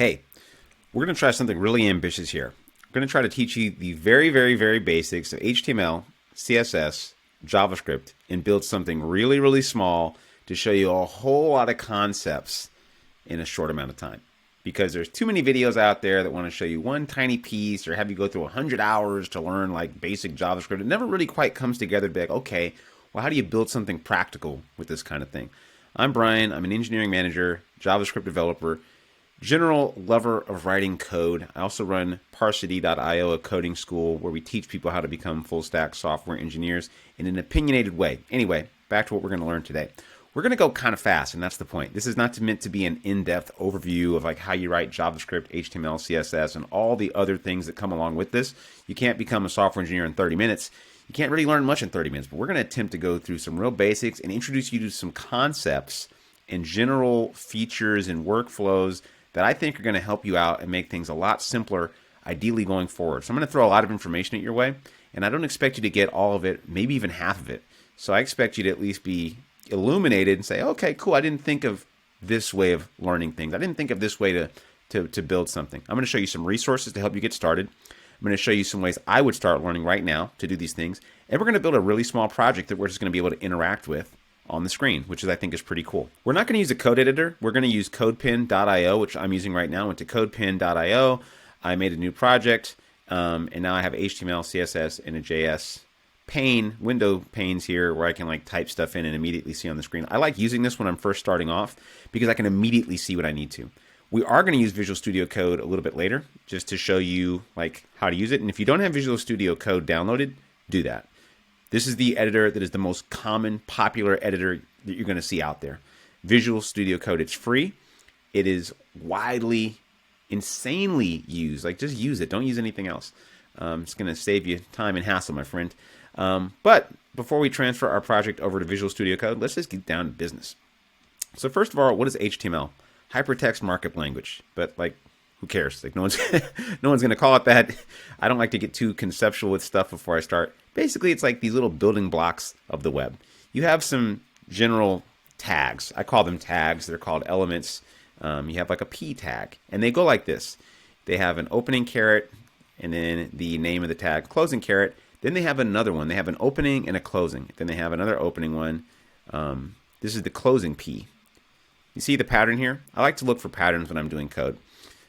Hey, we're going to try something really ambitious here. We're going to try to teach you the very, very, very basics of HTML, CSS, JavaScript, and build something really, really small to show you a whole lot of concepts in a short amount of time. Because there's too many videos out there that want to show you one tiny piece or have you go through 100 hours to learn like basic JavaScript. It never really quite comes together to be like, okay, well, how do you build something practical with this kind of thing? I'm Brian. I'm an engineering manager, JavaScript developer, general lover of writing code. I also run Parsity.io, a coding school where we teach people how to become full stack software engineers in an opinionated way. Anyway, back to what we're going to learn today. We're going to go kind of fast, and that's the point. This is not meant to be an in-depth overview of like how you write JavaScript, HTML, CSS, and all the other things that come along with this. You can't become a software engineer in 30 minutes. You can't really learn much in 30 minutes, but we're going to attempt to go through some real basics and introduce you to some concepts and general features and workflows that I think are going to help you out and make things a lot simpler, ideally going forward. So I'm going to throw a lot of information at your way, and I don't expect you to get all of it, maybe even half of it. So I expect you to at least be illuminated and say, okay, cool, I didn't think of this way of learning things. I didn't think of this way to build something. I'm going to show you some resources to help you get started. I'm going to show you some ways I would start learning right now to do these things. And we're going to build a really small project that we're just going to be able to interact with on the screen, which I think is pretty cool. We're not going to use a code editor. We're going to use CodePen.io, which I'm using right now. I went to CodePen.io. I made a new project, and now I have HTML, CSS, and a JS window panes here where I can like type stuff in and immediately see on the screen. I like using this when I'm first starting off because I can immediately see what I need to. We are going to use Visual Studio Code a little bit later just to show you like how to use it. And if you don't have Visual Studio Code downloaded, do that. This is the editor that is the most common, popular editor that you're going to see out there. Visual Studio Code, it's free. It is widely, insanely used. Like, just use it. Don't use anything else. It's going to save you time and hassle, my friend. But before we transfer our project over to Visual Studio Code, let's just get down to business. So first of all, what is HTML? Hypertext Markup Language. But, like, who cares? Like, no one's going to call it that. I don't like to get too conceptual with stuff before I start. Basically, it's like these little building blocks of the web. You have some general tags. I call them tags. They're called elements. You have like a P tag, and they go like this. They have an opening caret, and then the name of the tag, closing caret. Then they have another one. They have an opening and a closing. Then they have another opening one. This is the closing P. You see the pattern here? I like to look for patterns when I'm doing code.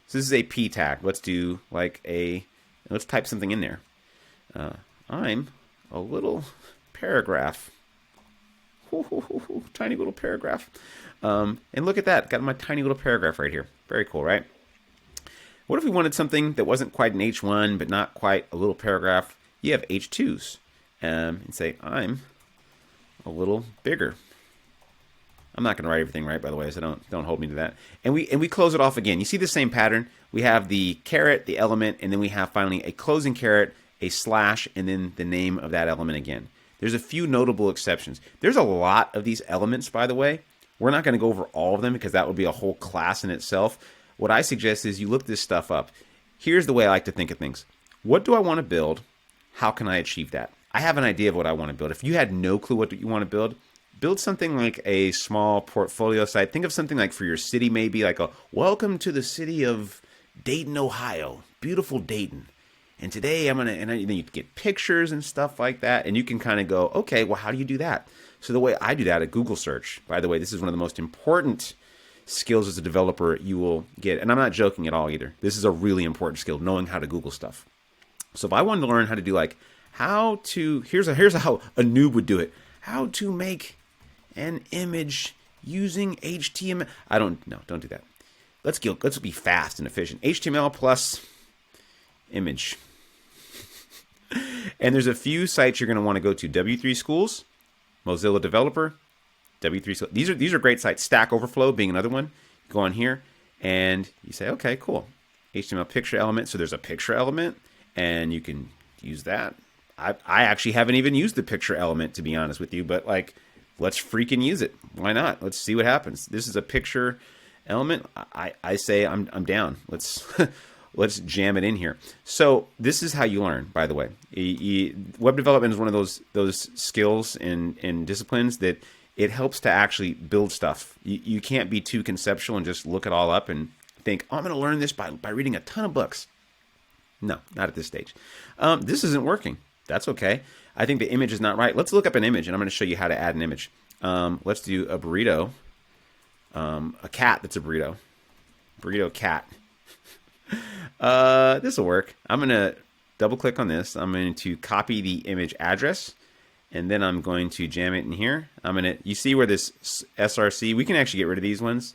So this is a P tag. Let's do like let's type something in there. I'm a little paragraph. Tiny little paragraph. And look at that. Got my tiny little paragraph right here. Very cool, right? What if we wanted something that wasn't quite an H1, but not quite a little paragraph? You have H2s. And say, I'm a little bigger. I'm not going to write everything right, by the way, so don't hold me to that. And we close it off again. You see the same pattern. We have the caret, the element, and then we have finally a closing caret, a slash, and then the name of that element again. There's a few notable exceptions. There's a lot of these elements, by the way. We're not going to go over all of them because that would be a whole class in itself. What I suggest is you look this stuff up. Here's the way I like to think of things. What do I want to build? How can I achieve that? I have an idea of what I want to build. If you had no clue what you want to build something like a small portfolio site. Think of something like for your city, maybe like a welcome to the city of Dayton, Ohio. Beautiful Dayton. And today and then you get pictures and stuff like that. And you can kind of go, okay, well, how do you do that? So the way I do that at Google search, by the way, this is one of the most important skills as a developer you will get. And I'm not joking at all either. This is a really important skill, knowing how to Google stuff. So if I wanted to learn how to do like here's how a noob would do it. How to make an image using HTML. Don't do that. Let's be fast and efficient. HTML plus image. And there's a few sites you're going to want to go to. W3 Schools, Mozilla Developer, W3 Schools. These are great sites. Stack Overflow being another one. You go on here and you say, okay, cool. HTML picture element. So there's a picture element and you can use that. I actually haven't even used the picture element, to be honest with you, but like, let's freaking use it. Why not? Let's see what happens. This is a picture element. I say I'm down. Let's jam it in here. So this is how you learn, by the way. Web development is one of those skills and disciplines that it helps to actually build stuff. You can't be too conceptual and just look it all up and think, oh, I'm going to learn this by reading a ton of books. No, not at this stage. This isn't working. That's okay. I think the image is not right. Let's look up an image, and I'm going to show you how to add an image. Let's do a burrito, a cat that's a burrito. Burrito cat. This will work. I'm going to double click on this. I'm going to copy the image address, and then I'm going to jam it in here. You see where this SRC, we can actually get rid of these ones.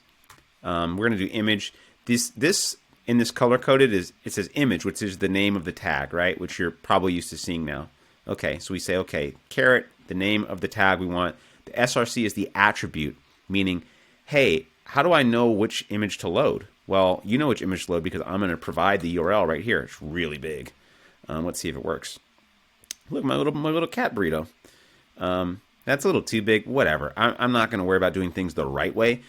We're going to do image. This in this color coded it says image, which is the name of the tag, right? Which you're probably used to seeing now. Okay, so we say, okay, caret, the name of the tag we want. The SRC is the attribute, meaning, hey, how do I know which image to load? Well, you know which image to load because I'm going to provide the URL right here. It's really big. Let's see if it works. Look, my little cat burrito. That's a little too big. Whatever. I'm not going to worry about doing things the right way.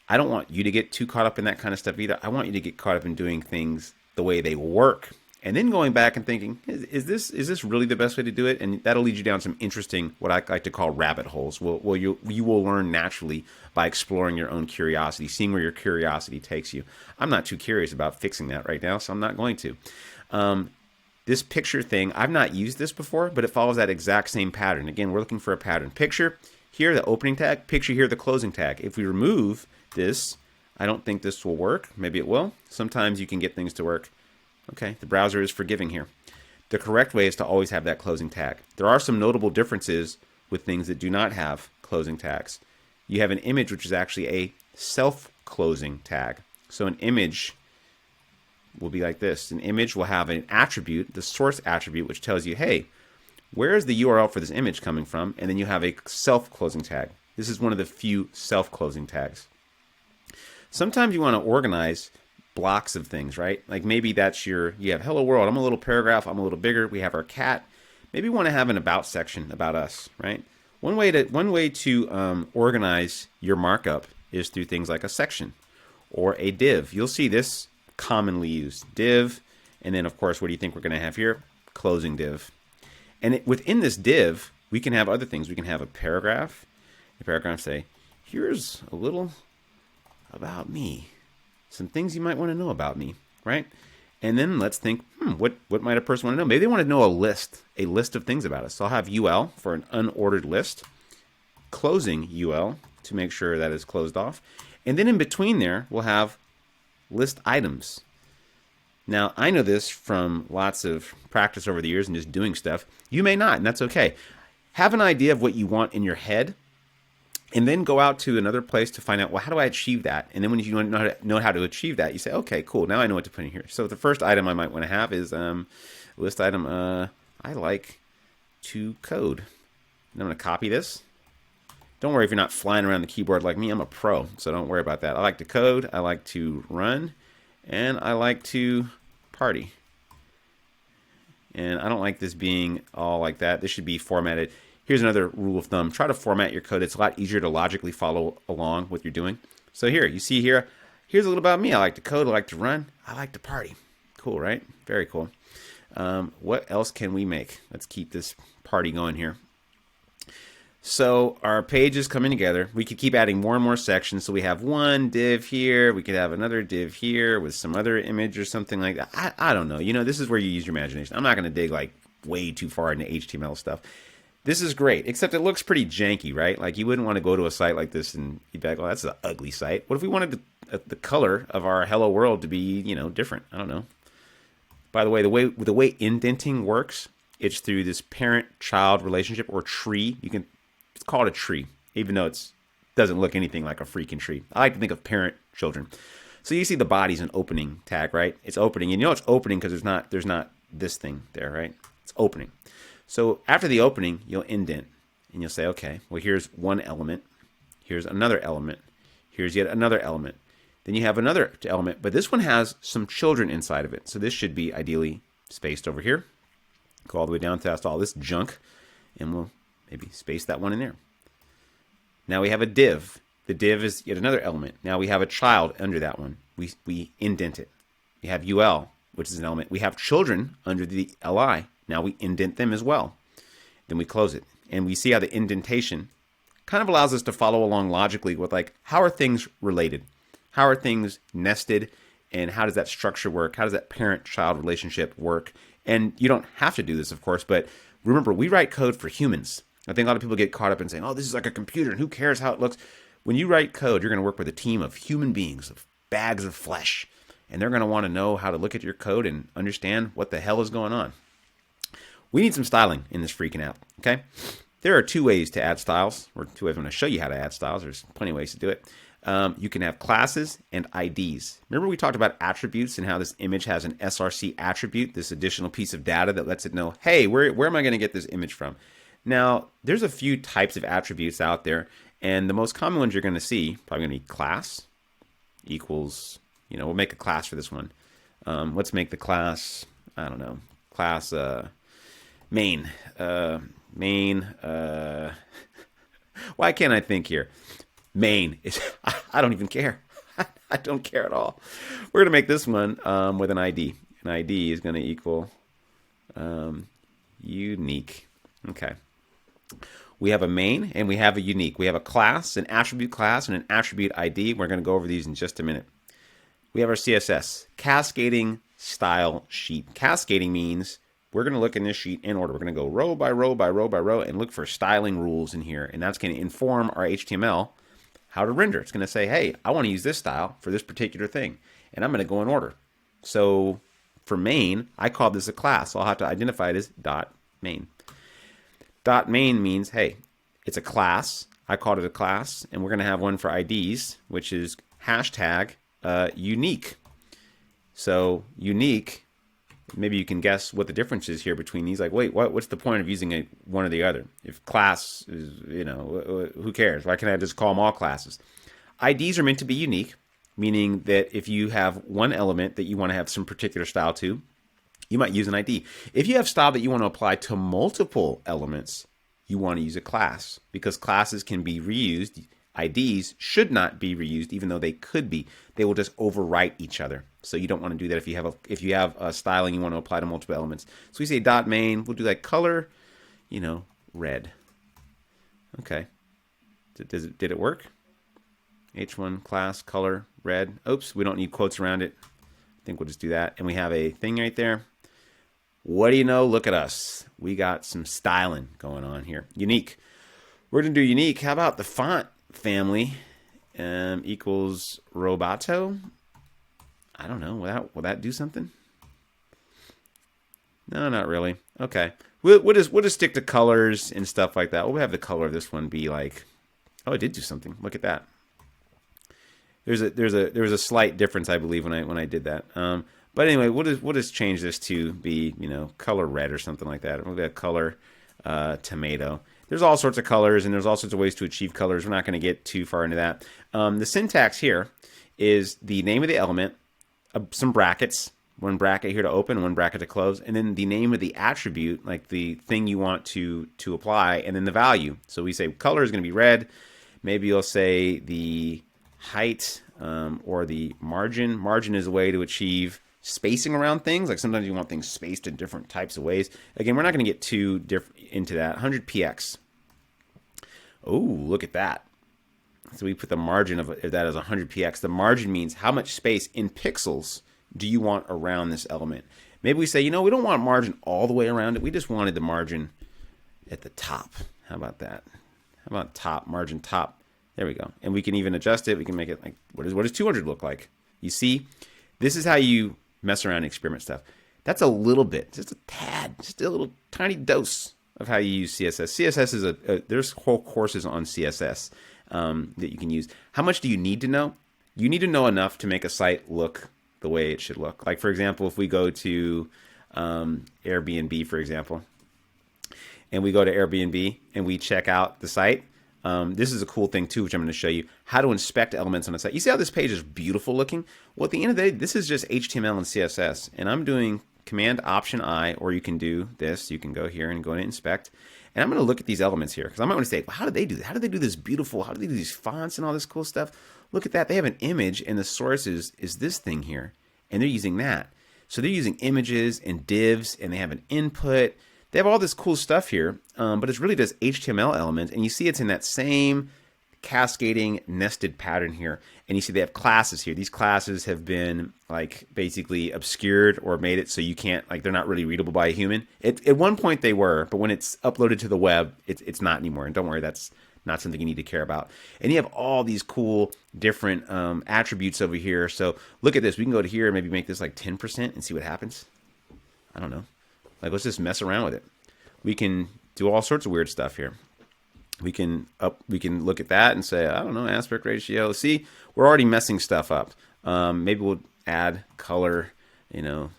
I don't want you to get too caught up in that kind of stuff either. I want you to get caught up in doing things the way they work, and then going back and thinking, is this really the best way to do it? And that'll lead you down some interesting, what I like to call rabbit holes. Well, you will learn naturally by exploring your own curiosity, seeing where your curiosity takes you. I'm not too curious about fixing that right now, so I'm not going to. This picture thing, I've not used this before, but it follows that exact same pattern. Again, we're looking for a pattern. Picture here, the opening tag. Picture here, the closing tag. If we remove this, I don't think this will work. Maybe it will. Sometimes you can get things to work. Okay, the browser is forgiving here. The correct way is to always have that closing tag. There are some notable differences with things that do not have closing tags. You have an image which is actually a self-closing tag. So an image will be like this. An image will have an attribute, the source attribute, which tells you, hey, where is the URL for this image coming from? And then you have a self-closing tag. This is one of the few self-closing tags. Sometimes you want to organize blocks of things, right? Like maybe that's you have hello world, I'm a little paragraph, I'm a little bigger, we have our cat. Maybe we want to have an about section about us, right? One way to organize your markup is through things like a section or a div. You'll see this commonly used. Div, and then of course, what do you think we're going to have here? Closing div. And within this div, we can have other things. We can have a paragraph. The paragraph say, here's a little about me. Some things you might want to know about me, right? And then let's think, what might a person want to know? Maybe they want to know a list of things about us. So I'll have UL for an unordered list, closing UL to make sure that is closed off. And then in between there, we'll have list items. Now, I know this from lots of practice over the years and just doing stuff. You may not, and that's okay. Have an idea of what you want in your head, and then go out to another place to find out, well, how do I achieve that? And then when you know how to achieve that, you say, okay, cool, now I know what to put in here. So the first item I might want to have is list item, I like to code. And I'm going to copy this. Don't worry if you're not flying around the keyboard like me. I'm a pro, so don't worry about that. I like to code, I like to run, and I like to party. And I don't like this being all like that. This should be formatted. Here's another rule of thumb. Try to format your code. It's a lot easier to logically follow along with what you're doing. So here, you see here, here's a little about me. I like to code, I like to run, I like to party. Cool, right? Very cool. What else can we make? Let's keep this party going here. So our page is coming together. We could keep adding more and more sections. So we have one div here. We could have another div here with some other image or something like that. I don't know. You know, this is where you use your imagination. I'm not going to dig like way too far into HTML stuff. This is great, except it looks pretty janky, right? Like you wouldn't want to go to a site like this and you'd be like, oh, that's an ugly site. What if we wanted the color of our hello world to be, you know, different? I don't know. By the way, the way indenting works, it's through this parent-child relationship or tree. It's called a tree, even though it doesn't look anything like a freaking tree. I like to think of parent-children. So you see the body's an opening tag, right? It's opening, and you know it's opening because there's not this thing there, right? It's opening. So after the opening, you'll indent, and you'll say, okay, well, here's one element. Here's another element. Here's yet another element. Then you have another element, but this one has some children inside of it. So this should be ideally spaced over here. Go all the way down past all this junk, and we'll maybe space that one in there. Now we have a div. The div is yet another element. Now we have a child under that one. We indent it. We have UL, which is an element. We have children under the LI. Now we indent them as well. Then we close it. And we see how the indentation kind of allows us to follow along logically with like, how are things related? How are things nested and how does that structure work? How does that parent-child relationship work? And you don't have to do this, of course, but remember, we write code for humans. I think a lot of people get caught up in saying, oh, this is like a computer, and who cares how it looks? When you write code, you're going to work with a team of human beings, of bags of flesh, and they're going to want to know how to look at your code and understand what the hell is going on. We need some styling in this freaking app, okay? There are two ways to add styles, or two ways I'm going to show you how to add styles. There's plenty of ways to do it. You can have classes and IDs. Remember we talked about attributes and how this image has an SRC attribute, this additional piece of data that lets it know, hey, where am I going to get this image from? Now, there's a few types of attributes out there, and the most common ones you're going to see, probably going to be class equals, we'll make a class for this one. Let's make the class, I don't know, class main. Why can't I think here? Main is, I don't even care. I don't care at all. We're going to make this one with an ID. An ID is going to equal unique. Okay. We have a main and we have a unique. We have a class, an attribute class, and an attribute ID. We're going to go over these in just a minute. We have our CSS, cascading style sheet. Cascading means we're going to look in this sheet in order. We're going to go row by row by row by row and look for styling rules in here. And that's going to inform our HTML how to render. It's going to say, hey, I want to use this style for this particular thing. And I'm going to go in order. So for main, I call this a class. So I'll have to identify it as .main. .main means, hey, it's a class. I called it a class. And we're going to have one for IDs, which is hashtag unique. So unique, maybe you can guess what the difference is here between these. Like, wait, what's the point of using one or the other? If class is, who cares? Why can't I just call them all classes? IDs are meant to be unique, meaning that if you have one element that you want to have some particular style to, you might use an ID. If you have style that you want to apply to multiple elements, you want to use a class because classes can be reused. IDs should not be reused, even though they could be. They will just overwrite each other. So you don't want to do that if you have a styling you want to apply to multiple elements. So we say .main. We'll do like color, red. Okay. Did it work? H1 class color red. Oops, we don't need quotes around it. I think we'll just do that. And we have a thing right there. What do you know? Look at us. We got some styling going on here. Unique. We're going to do unique. How about the font family equals Roboto? I don't know. Will that do something? No, not really. Okay. We'll just stick to colors and stuff like that. We'll have the color of this one be like, oh, it did do something. Look at that. There was a slight difference, I believe, when I did that. But anyway, we'll just change this to be, color red or something like that. We'll get color tomato. There's all sorts of colors, and there's all sorts of ways to achieve colors. We're not going to get too far into that. The syntax here is the name of the element, some brackets, one bracket here to open, one bracket to close, and then the name of the attribute, like the thing you want to apply, and then the value. So we say color is going to be red. Maybe you'll say the height or the margin. Margin is a way to achieve spacing around things. Like sometimes you want things spaced in different types of ways. Again, we're not going to get too into that. 100px. Oh, look at that. So we put the margin of that as 100px. The margin means how much space in pixels do you want around this element. Maybe we say, we don't want margin all the way around it. We just wanted the margin at the top. How about that? How about top, margin top? There we go. And we can even adjust it. We can make it like, what does 200 look like? You see, this is how you mess around and experiment stuff. That's a little bit, just a tad, just a little tiny dose of how you use CSS. CSS is there's whole courses on CSS that you can use. How much do you need to know? You need to know enough to make a site look the way it should look. Like, for example, if we go to Airbnb, for example, and we go to Airbnb and we check out the site, this is a cool thing too, which I'm going to show you, how to inspect elements on a site. You see how this page is beautiful looking? Well, at the end of the day, this is just HTML and CSS, and I'm doing Command Option I, or you can do this. You can go here and go to inspect, and I'm going to look at these elements here because I might want to say, well, how did they do that? How did they do this beautiful? How did they do these fonts and all this cool stuff? Look at that. They have an image, and the source is this thing here, and they're using that. So they're using images and divs, and they have an input. They have all this cool stuff here, but it's really just HTML elements, and you see it's in that same cascading nested pattern here. And you see they have classes here. These classes have been like basically obscured or made it so you can't, like, they're not really readable by a human. At one point they were, but when it's uploaded to the web, it's not anymore. And don't worry, that's not something you need to care about. And you have all these cool different attributes over here. So look at this. We can go to here and maybe make this like 10% and see what happens. I don't know. Like, let's just mess around with it. We can do all sorts of weird stuff here. We can look at that and say, I don't know, aspect ratio. See, we're already messing stuff up. Maybe we'll add color, you know,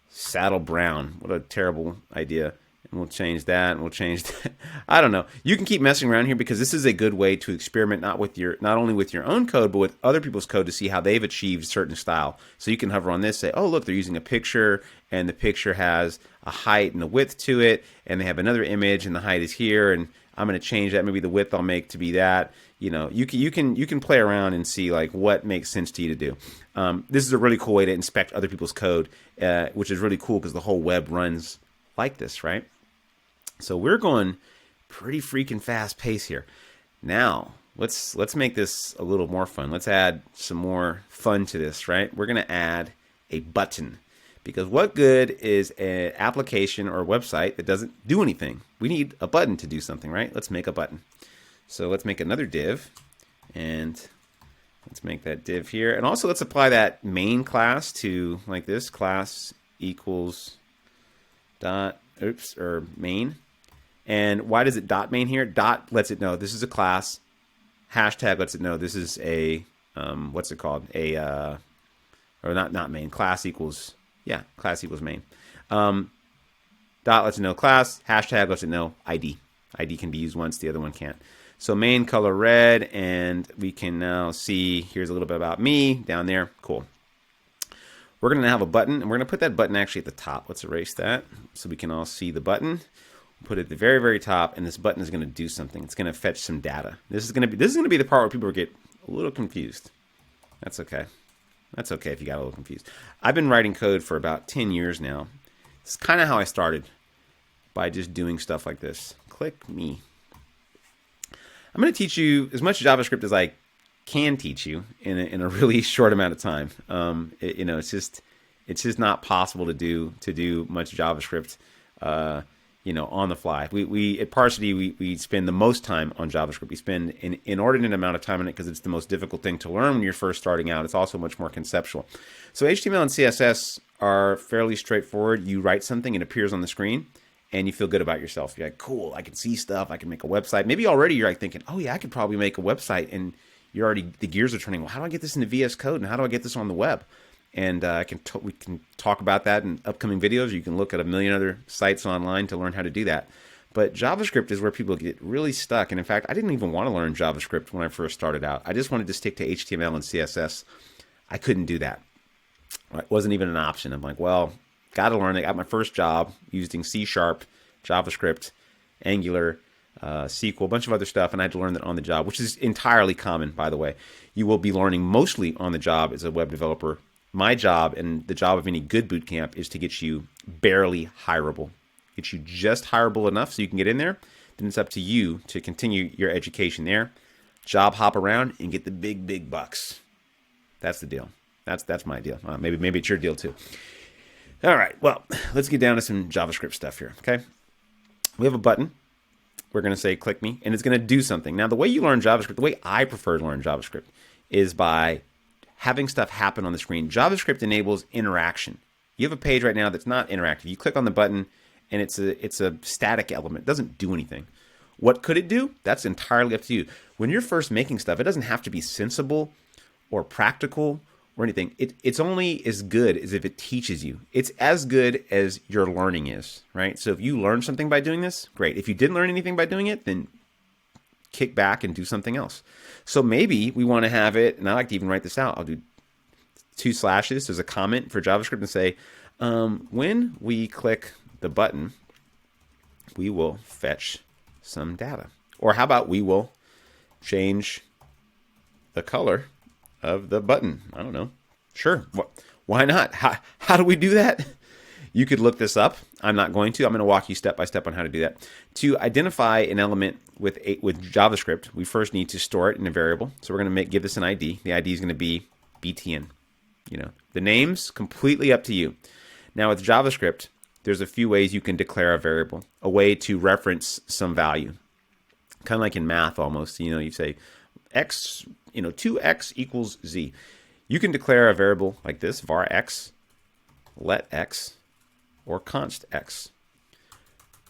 saddle brown. What a terrible idea. And we'll change that, and we'll change that. I don't know. You can keep messing around here because this is a good way to experiment not only with your own code, but with other people's code to see how they've achieved a certain style. So you can hover on this, say, oh, look, they're using a picture, and the picture has a height and a width to it, and they have another image, and the height is here, and I'm going to change that. Maybe the width I'll make to be that. You know, you can play around and see like what makes sense to you to do. This is a really cool way to inspect other people's code, which is really cool because the whole web runs like this, right? So we're going pretty freaking fast pace here. Now, let's make this a little more fun. Let's add some more fun to this, right? We're going to add a button. Because what good is an application or a website that doesn't do anything? We need a button to do something, right? Let's make a button. So let's make another div. And let's make that div here. And also let's apply that main class to like this. Class equals dot, or main. And why does it dot main here? Dot lets it know this is a class. Hashtag lets it know this is a, what's it called? Or not main. Class equals, yeah, class equals main. Dot lets it know class. Hashtag lets it know ID. ID can be used once, the other one can't. So main color red, and we can now see, here's a little bit about me down there. Cool. We're going to have a button, and we're going to put that button actually at the top. Let's erase that so we can all see the button. Put it at the very, very top, and this button is going to do something. It's going to fetch some data. This is going to be the part where people get a little confused. That's okay. That's okay if you got a little confused. I've been writing code for about 10 years now. It's kind of how I started, by just doing stuff like this. Click me. I'm going to teach you as much JavaScript as I can teach you in a really short amount of time. You know, it's just not possible to do much JavaScript. You know, on the fly. We at Parsity we spend the most time on JavaScript. We spend an inordinate amount of time on it because it's the most difficult thing to learn when you're first starting out. It's also much more conceptual. So HTML and CSS are fairly straightforward. You write something, it appears on the screen, and you feel good about yourself. You're like, cool, I can see stuff, I can make a website. Maybe already you're like thinking, oh yeah, I could probably make a website, and you're already, the gears are turning. Well, how do I get this into VS Code, and how do I get this on the web? And we can talk about that in upcoming videos. You can look at a million other sites online to learn how to do that. But JavaScript is where people get really stuck. And in fact, I didn't even want to learn JavaScript when I first started out. I just wanted to stick to HTML and CSS. I couldn't do that. It wasn't even an option. I'm like, well, got to learn. I got my first job using C#, JavaScript, Angular, SQL, a bunch of other stuff, and I had to learn that on the job, which is entirely common, by the way. You will be learning mostly on the job as a web developer. My job, and the job of any good boot camp, is to get you barely hireable. Get you just hireable enough so you can get in there. Then it's up to you to continue your education there, job hop around, and get the big bucks. That's the deal. That's my deal. Maybe it's your deal too. All right, well, let's get down to some JavaScript stuff here, okay? We have a button. We're going to say click me, and it's going to do something. Now, the way you learn JavaScript, the way I prefer to learn JavaScript, is by having stuff happen on the screen. JavaScript enables interaction. You have a page right now that's not interactive. You click on the button, and it's a static element. It doesn't do anything. What could it do? That's entirely up to you. When you're first making stuff, it doesn't have to be sensible or practical or anything. It's only as good as if it teaches you. It's as good as your learning is, right? So if you learn something by doing this, great. If you didn't learn anything by doing it, then kick back and do something else. So maybe we want to have it, and I like to even write this out. I'll do 2 slashes. There's a comment for JavaScript and say, when we click the button, we will fetch some data. Or how about we will change the color of the button? I don't know. Sure. Why not? How do we do that? You could look this up. I'm not going to. I'm going to walk you step by step on how to do that. To identify an element with JavaScript, we first need to store it in a variable. So we're going to give this an ID. The ID is going to be btn. The name's completely up to you. Now with JavaScript, there's a few ways you can declare a variable, a way to reference some value. Kind of like in math almost. You say x, 2x equals z. You can declare a variable like this, var x, let x, or const x.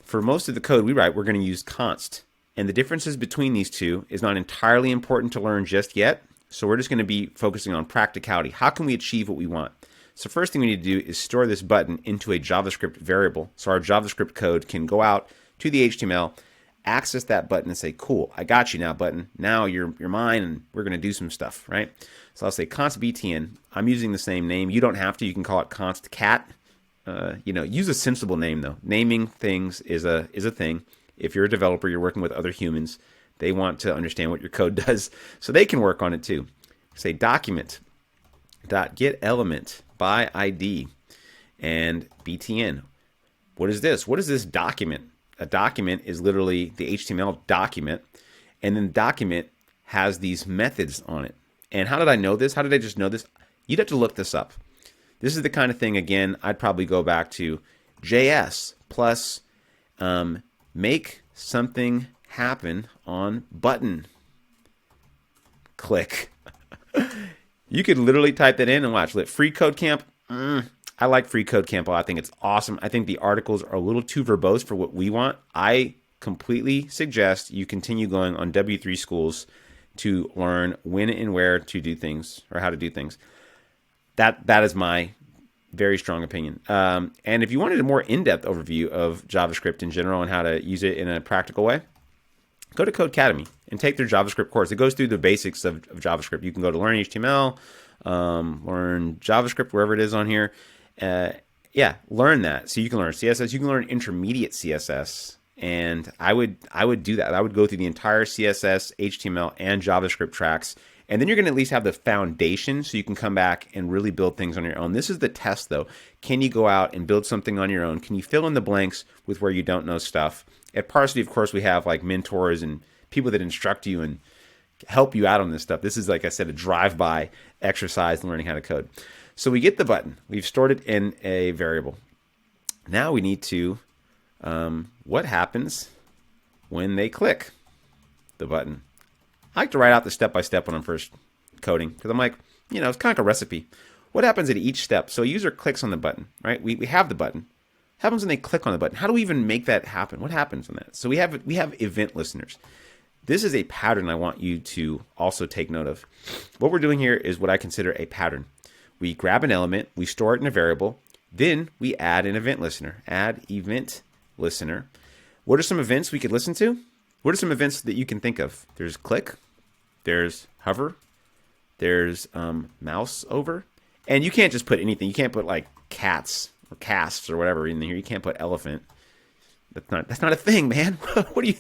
For most of the code we write, we're going to use const. And the differences between these two is not entirely important to learn just yet. So we're just going to be focusing on practicality. How can we achieve what we want? So first thing we need to do is store this button into a JavaScript variable. So our JavaScript code can go out to the HTML, access that button and say, cool, I got you now, button. Now you're mine and we're going to do some stuff, right? So I'll say const btn. I'm using the same name. You don't have to. You can call it const cat. Use a sensible name though. Naming things is a thing. If you're a developer, you're working with other humans. They want to understand what your code does, so they can work on it too. Say document dot get element by ID and btn. What is this? What is this document? A document is literally the HTML document, and then document has these methods on it. And how did I know this? How did I just know this? You'd have to look this up. This is the kind of thing, again, I'd probably go back to JS plus make something happen on button. Click. You could literally type that in and watch. Free Code Camp. I like Free Code Camp a lot. I think it's awesome. I think the articles are a little too verbose for what we want. I completely suggest you continue going on W3 Schools to learn when and where to do things or how to do things. That is my very strong opinion. And if you wanted a more in-depth overview of JavaScript in general and how to use it in a practical way, go to Codecademy and take their JavaScript course. It goes through the basics of JavaScript. You can go to Learn HTML, learn JavaScript, wherever it is on here. Learn that. So you can learn CSS. You can learn intermediate CSS. And I would do that. I would go through the entire CSS, HTML, and JavaScript tracks. And then you're going to at least have the foundation so you can come back and really build things on your own. This is the test, though. Can you go out and build something on your own? Can you fill in the blanks with where you don't know stuff? At Parsity, of course, we have like mentors and people that instruct you and help you out on this stuff. This is, like I said, a drive-by exercise in learning how to code. So we get the button. We've stored it in a variable. Now we need to, what happens when they click the button? I like to write out the step-by-step when I'm first coding because I'm like, it's kind of like a recipe. What happens at each step? So a user clicks on the button, right? We have the button. What happens when they click on the button? How do we even make that happen? What happens on that? So we have event listeners. This is a pattern I want you to also take note of. What we're doing here is what I consider a pattern. We grab an element, we store it in a variable, then we add an event listener. Add event listener. What are some events we could listen to? What are some events that you can think of? There's click, there's hover, there's mouse over. And you can't just put anything. You can't put like cats or casts or whatever in here. You can't put elephant. That's not a thing, man. What are you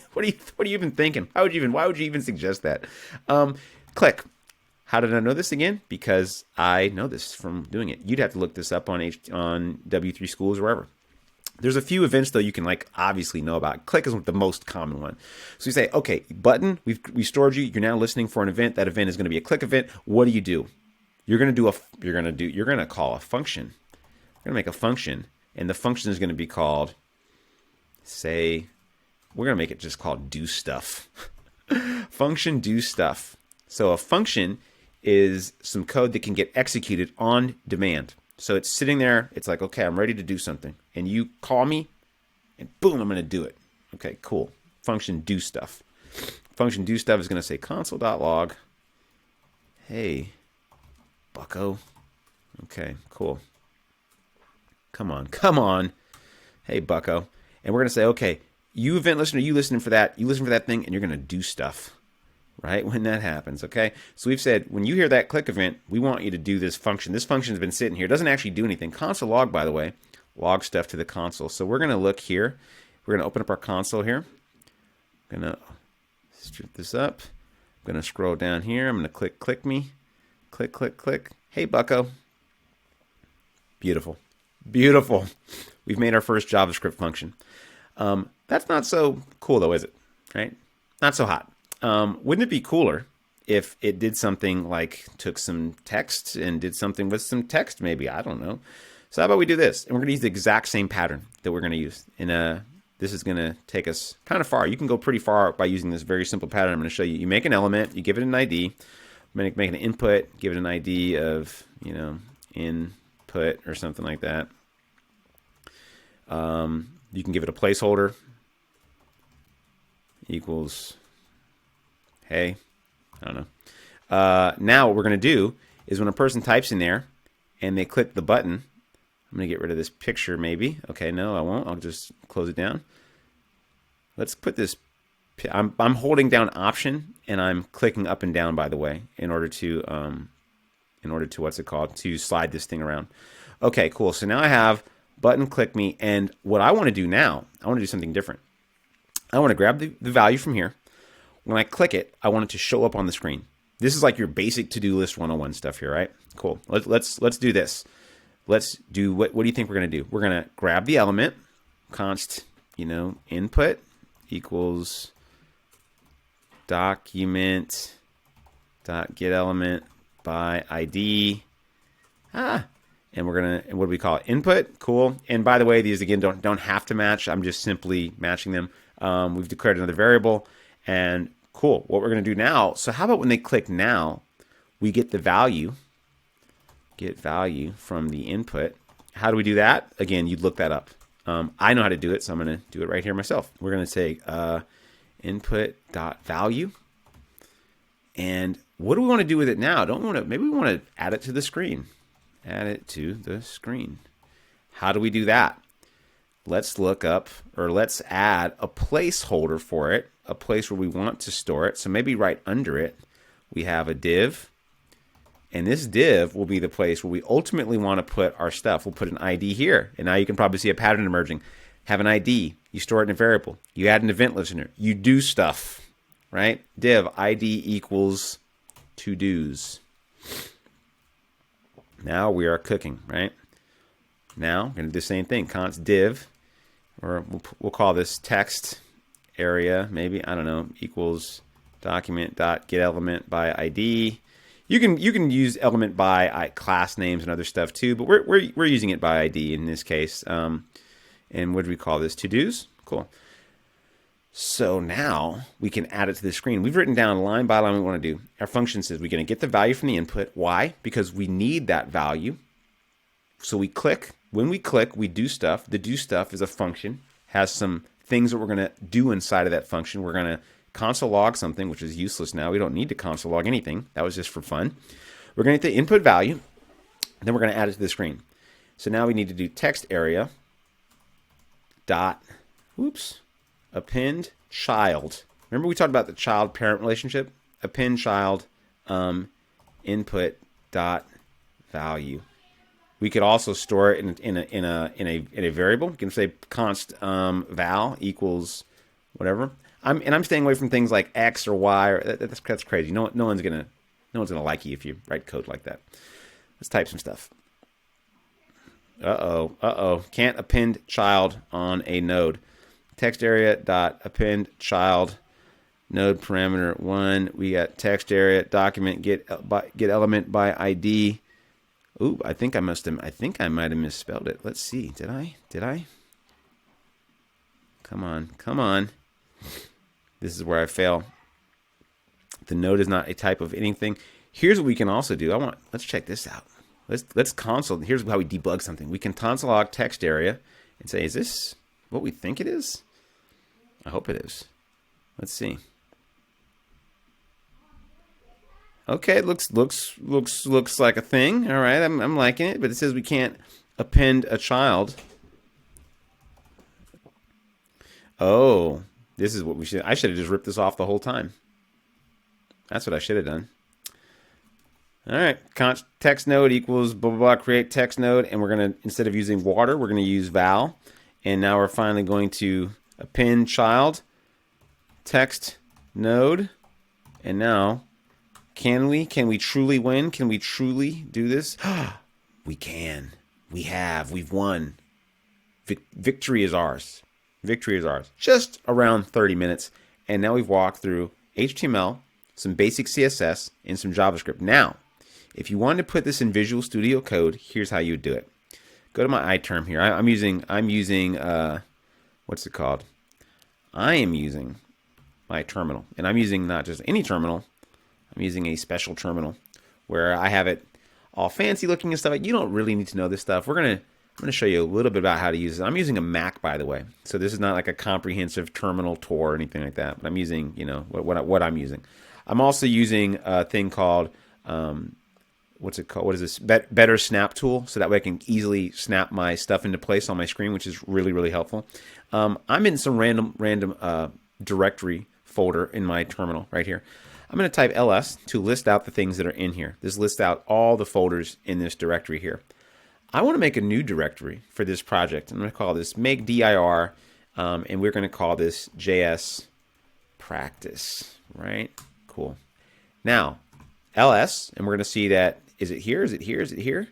even thinking? Why would you even suggest that? Click. How did I know this again? Because I know this from doing it. You'd have to look this up on W3 Schools or wherever. There's a few events though you can obviously know about. Click is the most common one. So you say, okay, button, we stored you. You're now listening for an event. That event is going to be a click event. What do? You're going to call a function. You're going to make a function, and the function is going to be called, we're going to make it just called do stuff. Function do stuff. So a function is some code that can get executed on demand. So it's sitting there. It's like, okay, I'm ready to do something. And you call me, and boom, I'm going to do it. Okay, cool. Function do stuff. Function do stuff is going to say console.log. Hey, bucko. Okay, cool. Come on. Hey, bucko. And we're going to say, okay, you event listener, you listen for that thing, and you're going to do stuff. Right when that happens, okay? So we've said, when you hear that click event, we want you to do this function. This function has been sitting here. It doesn't actually do anything. Console log, by the way, log stuff to the console. So we're going to look here. We're going to open up our console here. I'm going to strip this up. I'm going to scroll down here. I'm going to click me. Click. Hey, bucko. Beautiful. we've made our first JavaScript function. That's not so cool though, is it? Right? Not so hot. Wouldn't it be cooler if it did something like took some text and did something with some text maybe? I don't know. So how about we do this? And we're going to use the exact same pattern that we're going to use. And this is going to take us kind of far. You can go pretty far by using this very simple pattern. I'm going to show you. You make an element, you give it an ID. I'm going to make an input, give it an ID of, input or something like that. You can give it a placeholder equals, hey, I don't know. Now what we're going to do is when a person types in there and they click the button, I'm going to get rid of this picture maybe. Okay, no, I won't. I'll just close it down. Let's put this, I'm holding down Option and I'm clicking up and down, by the way, in order to what's it called, to slide this thing around. Okay, cool. So now I have button click me, and what I want to do now, I want to do something different. I want to grab the value from here. When I click it, I want it to show up on the screen. This is like your basic to-do list 101 stuff here, right? Cool. Let's do this. Let's do what do you think we're going to do? We're going to grab the element, const, input equals document dot get element by ID. And we're gonna, what do we call it? Input. Cool. And by the way, these again don't have to match. I'm just simply matching them. We've declared another variable, and cool. What we're gonna do now. So how about when they click now, we get the value. Get value from the input. How do we do that? Again, you'd look that up. I know how to do it, so I'm gonna do it right here myself. We're gonna say input dot value. And what do we want to do with it now? Maybe we want to add it to the screen. Add it to the screen. How do we do that? Let's look up, or let's add a placeholder for it, a place where we want to store it. So maybe right under it, we have a div. And this div will be the place where we ultimately want to put our stuff. We'll put an ID here. And now you can probably see a pattern emerging. Have an ID. You store it in a variable. You add an event listener. You do stuff, right? Div ID equals to-dos. Now we are cooking, right? Now we're going to do the same thing. Const div, or we'll call this text area, maybe, I don't know, equals document dot get element by ID. You can use element by class names and other stuff too, but we're using it by ID in this case. And what do we call this? To-dos? Cool. So now we can add it to the screen. We've written down line by line what we want to do. Our function says we're going to get the value from the input. Why? Because we need that value. So we click. When we click, we do stuff. The do stuff is a function, has some things that we're going to do inside of that function. We're going to console log something, which is useless now. We don't need to console log anything. That was just for fun. We're going to get the input value, and then we're going to add it to the screen. So now we need to do text area dot, append child. Remember we talked about the child-parent relationship? Append child input dot value. We could also store it in a variable. You can say const val equals whatever. I'm staying away from things like X or Y. Or that's crazy. No one's gonna like you if you write code like that. Let's type some stuff. Can't append child on a node. Text area dot append child node parameter 1. We got text area document get element by ID. Ooh, I think I might have misspelled it. Let's see. Did I? Come on. This is where I fail. The node is not a type of anything. Here's what we can also do. Let's check this out. Let's console. Here's how we debug something. We can console log text area and say, is this what we think it is? I hope it is. Let's see. Okay, it looks like a thing. All right, I'm liking it, but it says we can't append a child. Oh, this is what I should have just ripped this off the whole time. That's what I should have done. All right, text node equals blah, blah, blah, create text node. And we're going to, instead of using water, we're going to use val. And now we're finally going to append child text node. And now, can we truly win? Can we truly do this? We can. We've won. victory is ours. Victory is ours. Just around 30 minutes. And now we've walked through HTML, some basic CSS, and some JavaScript. Now, if you wanted to put this in Visual Studio Code, here's how you would do it. Go to my iTerm here. I'm using what's it called? I am using my terminal. And I'm using not just any terminal. I'm using a special terminal where I have it all fancy looking and stuff. You don't really need to know this stuff. I'm going to show you a little bit about how to use it. I'm using a Mac, by the way. So this is not like a comprehensive terminal tour or anything like that. But I'm using, what I'm using. I'm also using a thing called, what's it called? What is this? Better Snap tool. So that way I can easily snap my stuff into place on my screen, which is really, really helpful. I'm in some random directory folder in my terminal right here. I'm going to type ls to list out the things that are in here. This lists out all the folders in this directory here. I want to make a new directory for this project. I'm going to call this make dir, and we're going to call this JS practice, right? Cool. Now, ls, and we're going to see that, is it here? Is it here? Is it here?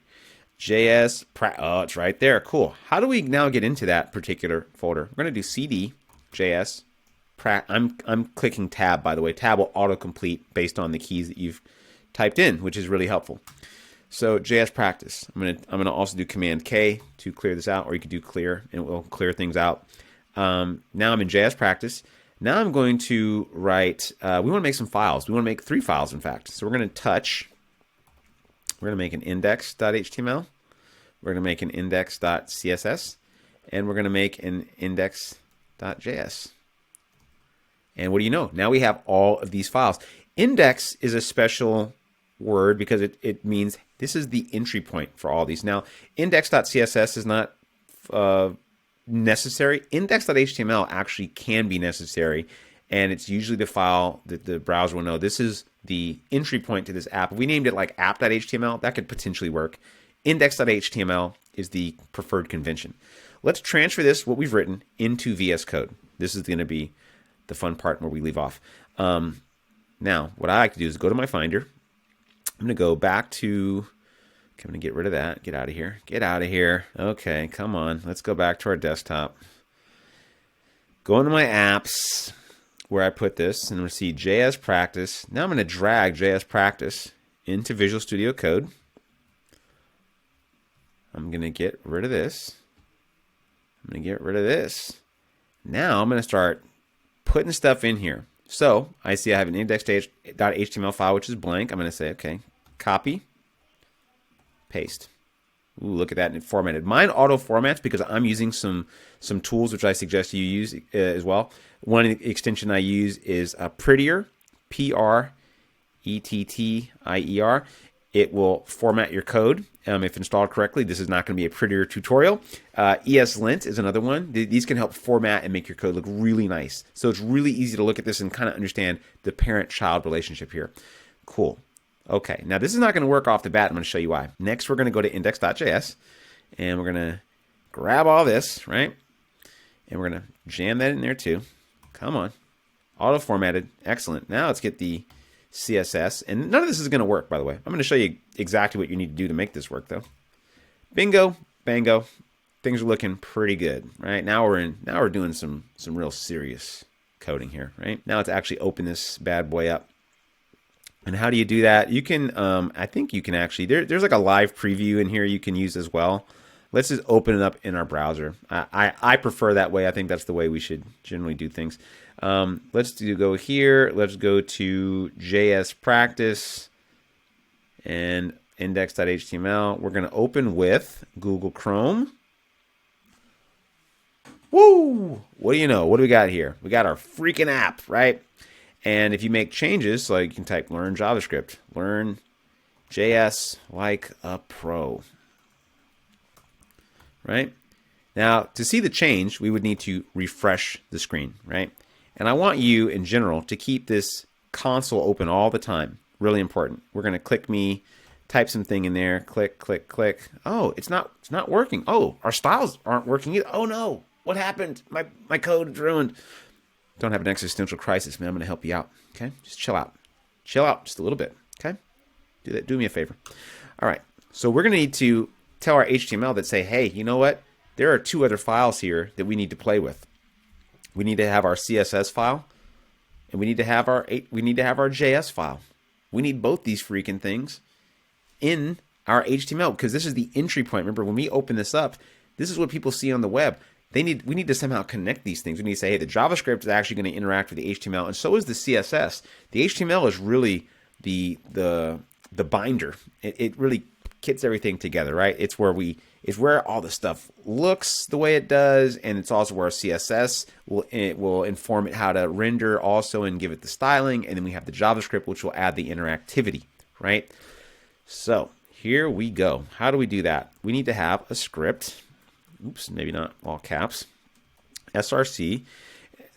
JS, oh, it's right there. Cool. How do we now get into that particular folder? We're going to do cd JS. I'm clicking tab, by the way. Tab will autocomplete based on the keys that you've typed in, which is really helpful. So JS practice. I'm gonna also do Command K to clear this out, or you could do clear and it will clear things out. Now I'm in JS practice. Now I'm going to write. We want to make some files. We want to make 3 files, in fact. So we're going to touch. We're going to make an index.html. We're going to make an index.css, and we're going to make an index.js. And what do you know? Now we have all of these files. Index is a special word because it means this is the entry point for all these. Now, index.css is not necessary. Index.html actually can be necessary, and it's usually the file that the browser will know. This is the entry point to this app. If we named it like app.html, that could potentially work. Index.html is the preferred convention. Let's transfer this, what we've written, into VS Code. This is going to be the fun part where we leave off. Now, what I like to do is go to my Finder. I'm going to go back to, okay, I'm going to get rid of that. Get out of here. Get out of here. Okay, come on. Let's go back to our desktop. Go into my apps where I put this, and we'll see JS Practice. Now I'm going to drag JS Practice into Visual Studio Code. I'm going to get rid of this. I'm going to get rid of this. Now I'm going to start putting stuff in here. So I see I have an index.html file, which is blank. I'm going to say, okay, copy, paste. Ooh, look at that, and it formatted. Mine auto formats because I'm using some tools which I suggest you use as well. One extension I use is Prettier, Prettier. It will format your code if installed correctly. This is not going to be a Prettier tutorial. ESLint is another one. These can help format and make your code look really nice. So it's really easy to look at this and kind of understand the parent-child relationship here. Cool. Okay, now this is not going to work off the bat. I'm going to show you why. Next, we're going to go to index.js, and we're going to grab all this, right? And we're going to jam that in there too. Come on. Auto-formatted. Excellent. Now let's get the CSS, and none of this is going to work, by the way. I'm going to show you exactly what you need to do to make this work, though. Bingo, bango. Things are looking pretty good, right? Now we're doing some real serious coding here, right? Now let's actually open this bad boy up. And how do you do that? You can, I think you can actually, there's like a live preview in here you can use as well. Let's just open it up in our browser. I prefer that way. I think that's the way we should generally do things. Let's go here. Let's go to JS practice and index.html. We're going to open with Google Chrome. Woo! What do you know? What do we got here? We got our freaking app, right? And if you make changes, like you can type learn JavaScript, learn JS like a pro, right? Now, to see the change, we would need to refresh the screen, right? And I want you, in general, to keep this console open all the time. Really important. We're going to click me, type something in there, click, click, click. Oh, it's not working. Oh, our styles aren't working either. Oh no, what happened? My code is ruined. Don't have an existential crisis, man. I'm going to help you out, okay? Just chill out. Chill out just a little bit, okay? Do me a favor. All right, so we're going to need to tell our HTML that say, hey, you know what? there are two other files here that we need to play with. We need to have our CSS file, and we need to have our JS file. We need both these freaking things in our HTML, because this is the entry point. Remember, when we open this up, this is what people see on the web. We need to somehow connect these things. We need to say, hey, the JavaScript is actually going to interact with the HTML, and so is the CSS. The HTML is really the binder. It really kits everything together, right? It's where all the stuff looks the way it does, and it's also where CSS will inform it how to render also and give it the styling, and then we have the JavaScript, which will add the interactivity, right? So here we go. How do we do that? We need to have a script. Oops, maybe not all caps. src.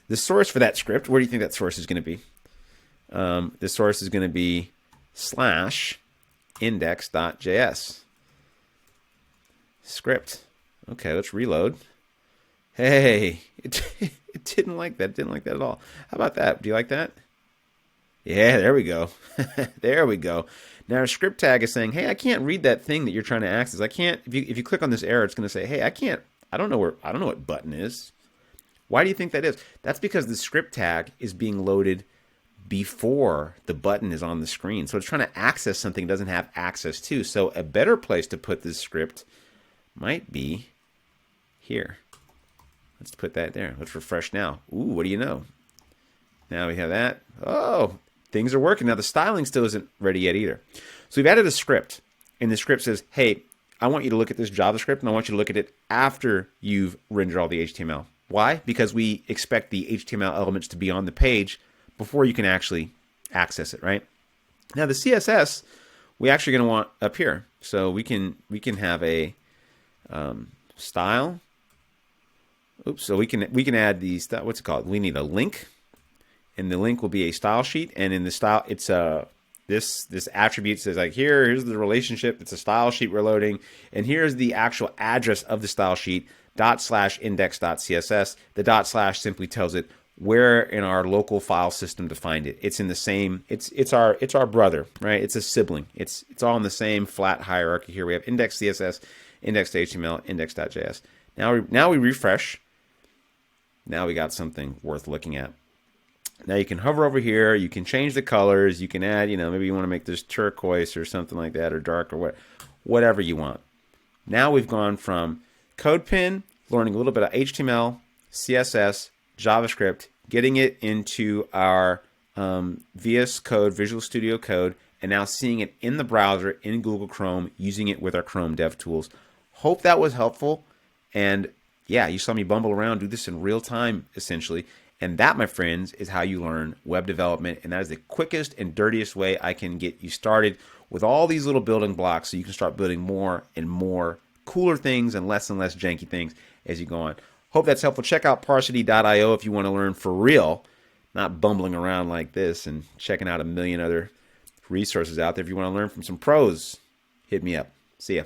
The source for that script, where do you think that source is going to be? The source is going to be /index.js. Script. Okay, let's reload. Hey, it didn't like that. It didn't like that at all. How about that? Do you like that? Yeah, there we go. There we go. Now our script tag is saying, hey, I can't read that thing that you're trying to access. I can't. If you click on this error, it's going to say, hey, I can't. I don't know what button is. Why do you think that is? That's because the script tag is being loaded before the button is on the screen. So it's trying to access something it doesn't have access to. So a better place to put this script might be here. Let's put that there. Let's refresh now. Ooh, what do you know? Now we have that. Oh, things are working. Now the styling still isn't ready yet either. So we've added a script, and the script says, hey, I want you to look at this JavaScript, and I want you to look at it after you've rendered all the HTML. Why? Because we expect the HTML elements to be on the page before you can actually access it, right? Now the CSS, we actually going to want up here. So we can have a style. Oops. So we can add the what's it called? We need a link, and the link will be a style sheet. And in the style, it's this attribute says like here's the relationship. It's a style sheet we're loading, and here's the actual address of the style sheet ./index.css. The / simply tells it where in our local file system to find it. It's in the same. It's our brother, right? It's a sibling. It's all in the same flat hierarchy here. We have index.css, index.html, index.js. Now we refresh. Now we got something worth looking at. Now you can hover over here. You can change the colors. You can add, maybe you want to make this turquoise or something like that, or dark, or whatever you want. Now we've gone from CodePen, learning a little bit of HTML, CSS, JavaScript, getting it into our VS Code, Visual Studio Code, and now seeing it in the browser in Google Chrome, using it with our Chrome DevTools. Hope that was helpful. And yeah, you saw me bumble around, do this in real time, essentially. And that, my friends, is how you learn web development. And that is the quickest and dirtiest way I can get you started with all these little building blocks so you can start building more and more cooler things and less janky things as you go on. Hope that's helpful. Check out Parsity.io if you want to learn for real, not bumbling around like this, and checking out a million other resources out there. If you want to learn from some pros, hit me up. See ya.